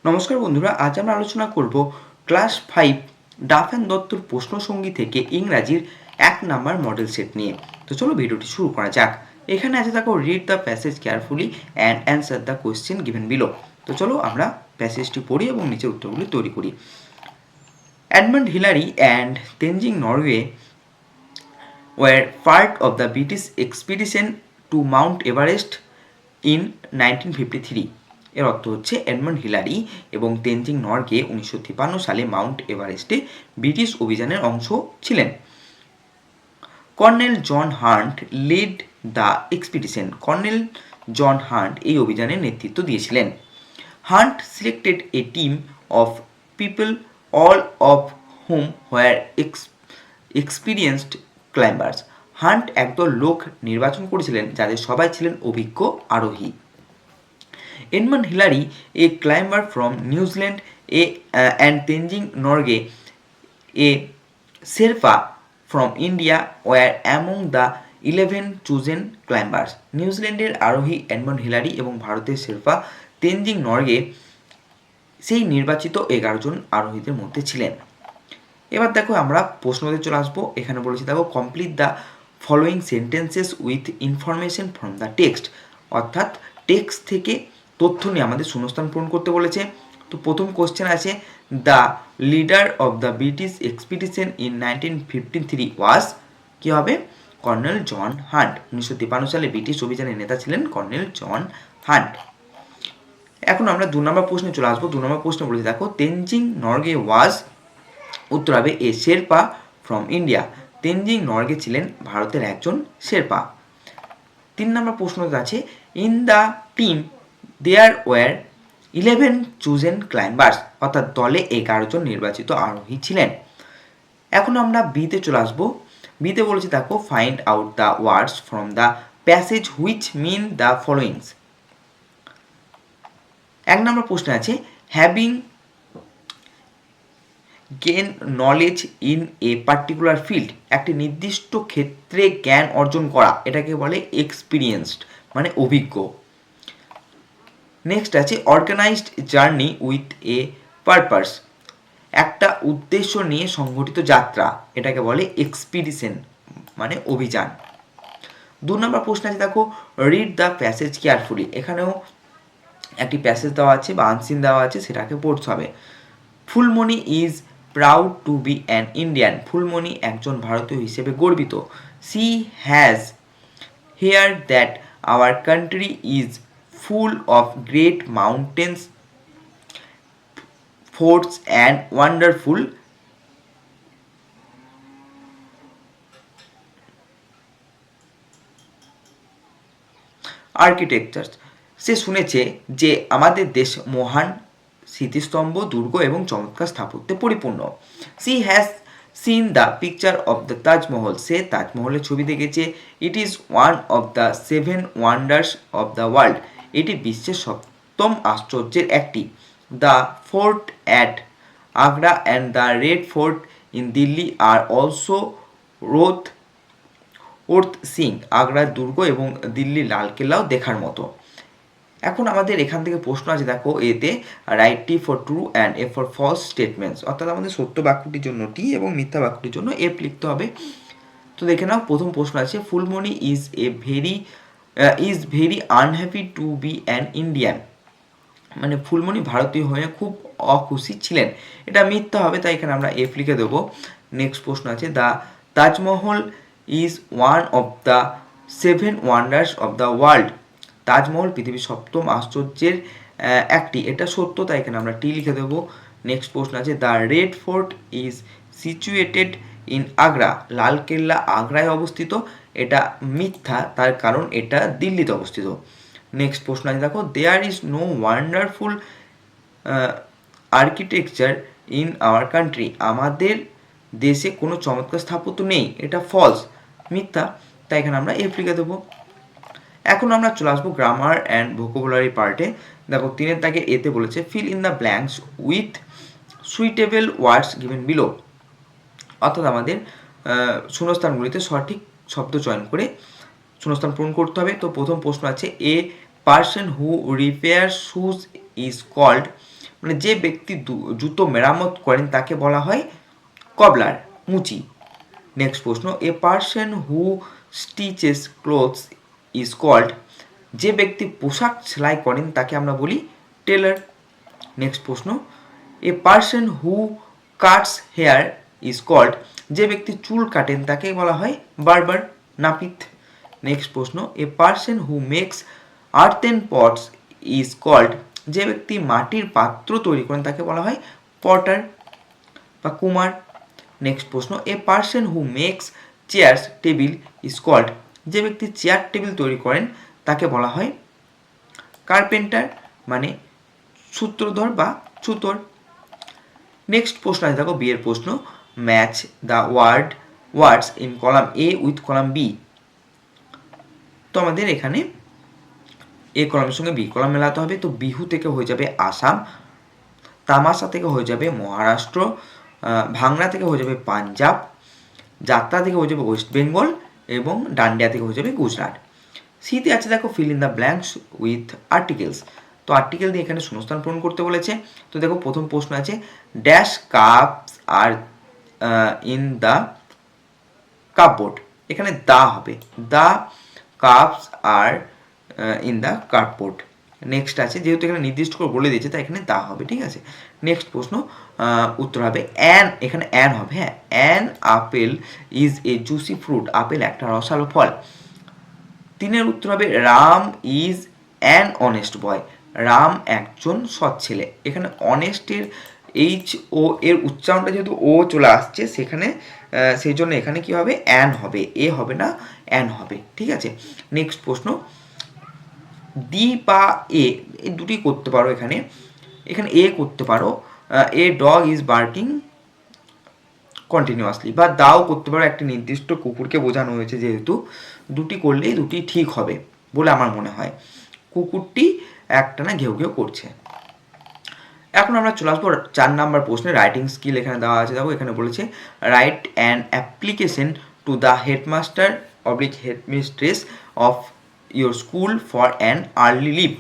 নমস্কার বন্ধুরা, আজ আমরা আলোচনা করব ক্লাস 5 ডাফ অ্যান্ড দত্তর প্রশ্নসঙ্গী থেকে ইংরাজির 1 নাম্বার মডেল সেট নিয়ে। তো চলো ভিডিওটি শুরু করা যাক। এখানে আছে দেখো, read the passage carefully and answer the question given below. তো চলো আমরা প্যাসেজটি পড়ি এবং নিচের উত্তরগুলি তৈরি করি। Edmund Hillary and Tenzing Norway were part of the British expedition to Mount Everest in 1953. এর অর্থ হচ্ছে এডমন্ড হিলারি এবং তেনজিং নরগে 1953 সালে মাউন্ট এভারেস্টে ব্রিটিশ অভিযানের অংশ ছিলেন। Colonel John hunt lead the expedition. Colonel John hunt এই অভিযানের নেতৃত্ব দিয়েছিলেন। Hunt selected A team of people all of hmm where experienced climbers. Hunt একদল লোক নির্বাচন করেছিলেন যাদের সবাই ছিলেন অভিজ্ঞ আরোহী। Edmund Hillary A climber from New Zealand and Tenzing Norgay A Sherpa from India war among the 11 chosen climbers. নিউজিল্যান্ডের আরোহী এডমন্ড হিলারি এবং ভারতের শেরপা তেনজিং নরগে সেই নির্বাচিত 11 জন আরোহীদের মধ্যে ছিলেন। এবার দেখো আমরা প্রশ্নতে চলে আসবো। এখানে বলেছি দেখো, complete the following sentences with information from the text, অর্থাৎ টেক্সট থেকে তথ্য নিয়ে আমাদের শূন্যস্থান পূরণ করতে বলেছে। তো প্রথম কোশ্চেন আছে, the leader of the British expedition in 1953 ওয়াজ, কী হবে? Colonel John hunt. 1953 সালে ব্রিটিশ অভিযানের নেতা ছিলেন কর্নেল জন হান্ট। এখন আমরা 2 নম্বর প্রশ্নে চলে আসবো। 2 নম্বর প্রশ্নে বলেছে দেখো, তেনজিং নরগে ওয়াজ, উত্তর হবে a Sherpa from India. Tenzing Norgay ছিলেন ভারতের একজন শেরপা। 3 নম্বর প্রশ্নতে আছে, in the team there were 11 chosen climbers, অর্থাৎ দলে 11 জন নির্বাচিত আরোহী ছিলেন। এখন আমরা বিতে চলে আসবো। বিতে বলেছি দেখো, find out the words from the passage which mean the followings. 1 নম্বর প্রশ্ন আছে, having gain knowledge in a particular field, একটি নির্দিষ্ট ক্ষেত্রে জ্ঞান অর্জন করা, এটাকে বলে এক্সপিরিয়েন্সড, মানে অভিজ্ঞ। নেক্সট আছে, organised journey with a purpose, একটা উদ্দেশ্য নিয়ে সংগঠিত যাত্রা, এটাকে বলে এক্সপিডিশন, মানে অভিযান। 2 নম্বর প্রশ্ন আছে দেখো, রিড দ্য প্যাসেজ কেয়ারফুলি, এখানেও একটি প্যাসেজ দেওয়া আছে বা আনসিন দেওয়া আছে, সেটাকে পড়তে হবে। Phulmoni is proud to be an Indian, Phulmoni একজন ভারতীয় হিসেবে গর্বিত। She has heard that our country is full of great mountains, forts and wonderful architecture, সে শুনেছে যে আমাদের দেশ মহান স্মৃতিস্তম্ভ, দুর্গ এবং চমৎকার স্থাপত্যে পরিপূর্ণ। She has seen the picture of the Taj Mahal, সে তাজমহলের ছবি দেখেছে। It is one of the 7 wonders of the world, এটি বিশ্বের 7ম আশ্চর্যের একটি। The fort at Agra and the red fort in Delhi are also worth seeing দুর্গ এবং দিল্লির লালকেল্লাও দেখার মতো। এখন আমাদের এখান থেকে প্রশ্ন আছে দেখো, এতে write T for true and A for false statements, অর্থাৎ আমাদের সত্য বাক্যটির জন্য টি এবং মিথ্যা বাক্যটির জন্য এফ লিখতে হবে। তো দেখে নাও, প্রথম প্রশ্ন আছে, Phulmoni is very unhappy to be an Indian, মানে ফুলমণি ভারতীয় হয়ে খুব অখুশি ছিলেন, এটা মিথ্যা হবে, তাই এখানে আমরা এফ লিখে দেবো। নেক্সট প্রশ্ন আছে, the Taj Mahal is one of the 7 wonders of the world, Taj Mahal পৃথিবীর 7ম আশ্চর্যের একটি, এটা সত্য, তাই এখানে আমরা টি লিখে দেবো। নেক্সট প্রশ্ন আছে, the red fort is situated in Agra, Lal Qila আগ্রায় অবস্থিত, এটা মিথ্যা, তার কারণ এটা দিল্লিতে অবস্থিত। নেক্সট প্রশ্ন আছে দেখো, there is no wonderful architecture in our country, আমাদের দেশে কোনো চমৎকার স্থাপত্য নেই, এটা ফলস, মিথ্যা, তাই এখানে আমরা এফ লিখে দেবো। এখন আমরা চলে আসবো গ্রামার অ্যান্ড ভোকাবুলারি পার্টে। দেখো 3 দাগে এতে বলেছে, fill in the blanks with suitable words given below, অর্থাৎ আমাদের শূন্যস্থানগুলিতে সঠিক শব্দ চয়ন করে শূন্যস্থান পূরণ করতে হবে। তো প্রথম প্রশ্ন আছে, a person who repair shoes is called, মানে যে ব্যক্তি জুতো মেরামত করেন তাকে বলা হয় কবলার, মুচি। নেক্সট প্রশ্ন, a person who stitches clothes is called, যে ব্যক্তি পোশাক সেলাই করেন তাকে আমরা বলি টেলার। নেক্সট প্রশ্ন, a person who cuts hair is called, যে ব্যক্তি চুল কাটেন তাকে বলা হয় বার্বার, নাপিত। নেক্সট প্রশ্ন, a person who makes earthen pots is called, যে ব্যক্তি মাটির পাত্র তৈরি করেন তাকে বলা হয় পটার বা কুমার। নেক্সট প্রশ্ন, a person who makes chairs table is called, যে ব্যক্তি চেয়ার টেবিল তৈরি করেন তাকে বলা হয় কার্পেন্টার মানে সূত্রধর বা ছুতর। নেক্সট প্রশ্ন আছে দেখো বি এর প্রশ্ন, match the words in column A with column B. তো আমাদের এখানে এ কলামের সঙ্গে বি কলাম মেলাতে হবে। তো বিহু থেকে হয়ে যাবে আসাম, তামাশা থেকে হয়ে যাবে মহারাষ্ট্র, ভাংড়া থেকে হয়ে যাবে পাঞ্জাব, যাত্রা থেকে হয়ে যাবে ওয়েস্ট বেঙ্গল এবং ডান্ডিয়া থেকে হয়ে যাবে গুজরাট। সিতে আছে দেখো fill in the blanks with articles. তো আর্টিকেল দিয়ে এখানে শূন্যস্থান পূরণ করতে বলেছে। তো দেখো প্রথম প্রশ্ন আছে dash cups are in the cupboard, এখানে দা হবে, the cups are in the cupboard. Next আছে যেহেতু এখানে নির্দিষ্ট করে বলে দিয়েছে তাই এখানে দা হবে, ঠিক আছে। নেক্সট প্রশ্ন উত্তর হবে অ্যান, এখানে অ্যান হবে, হ্যাঁ, an apple is a juicy fruit, apple একটা রসালো ফল। তিনের উত্তর হবে Ram is an honest boy, Ram একজন সৎ ছেলে। এখানে অনেস্টের এইচ ও এর উচ্চারণটা যেহেতু ও চলে আসছে সেখানে সেই জন্য এখানে কি হবে অ্যান হবে, এ হবে না অ্যান হবে, ঠিক আছে। নেক্সট প্রশ্ন, ডি বা এ এই দুটি করতে পারো, এখানে এখানে এ করতে পারো, a dog is barking continuously, বা দাও করতে পারো, একটি নির্দিষ্ট কুকুরকে বোঝানো হয়েছে যেহেতু দুটি করলেই দুটি ঠিক হবে বলে আমার মনে হয়। কুকুরটি একটানা ঘেউ ঘেউ করছে। এখন আমরা চলে আসবো 4 নাম্বার প্রশ্নে, রাইটিং স্কিল এখানে দেওয়া আছে। দেখো এখানে বলেছে write an application to the headmaster oblique headmistress of your school for an early leave,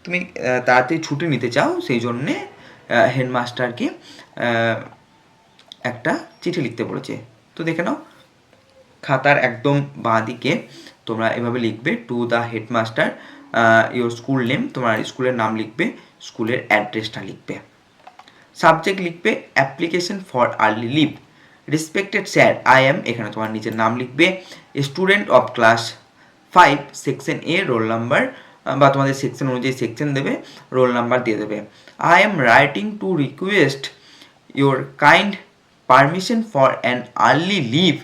তুমি তাড়াতাড়ি ছুটি নিতে চাও সেই জন্যে হেডমাস্টারকে একটা চিঠি লিখতে বলেছে। তো দেখে নাও খাতার একদম বাঁ দিকে তোমরা এভাবে লিখবে to the headmaster your school name, তোমার স্কুলের নাম লিখবে, স্কুলের অ্যাড্রেসটা লিখবে, সাবজেক্ট লিখবে application for early leave, respected sir I am, এখানে তোমার নিজের নাম লিখবে, student of class 5 section A roll number, বা তোমাদের সেকশন অনুযায়ী সেকশন দেবে, রোল নাম্বার দিয়ে দেবে। I am writing to request your kind permission for an early leave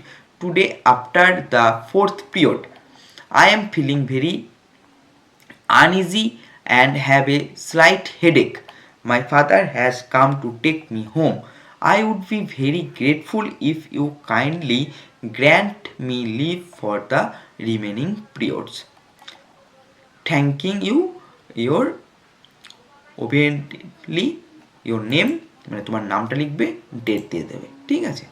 today after the 4th period. I am feeling very uneasy and have a slight headache. My father has come to take me home. I would be very grateful if you kindly grant me leave for the remaining periods. Thanking you, your obediently, your name, মানে তোমার নামটা লিখবে, date দিয়ে দেবে, ঠিক আছে।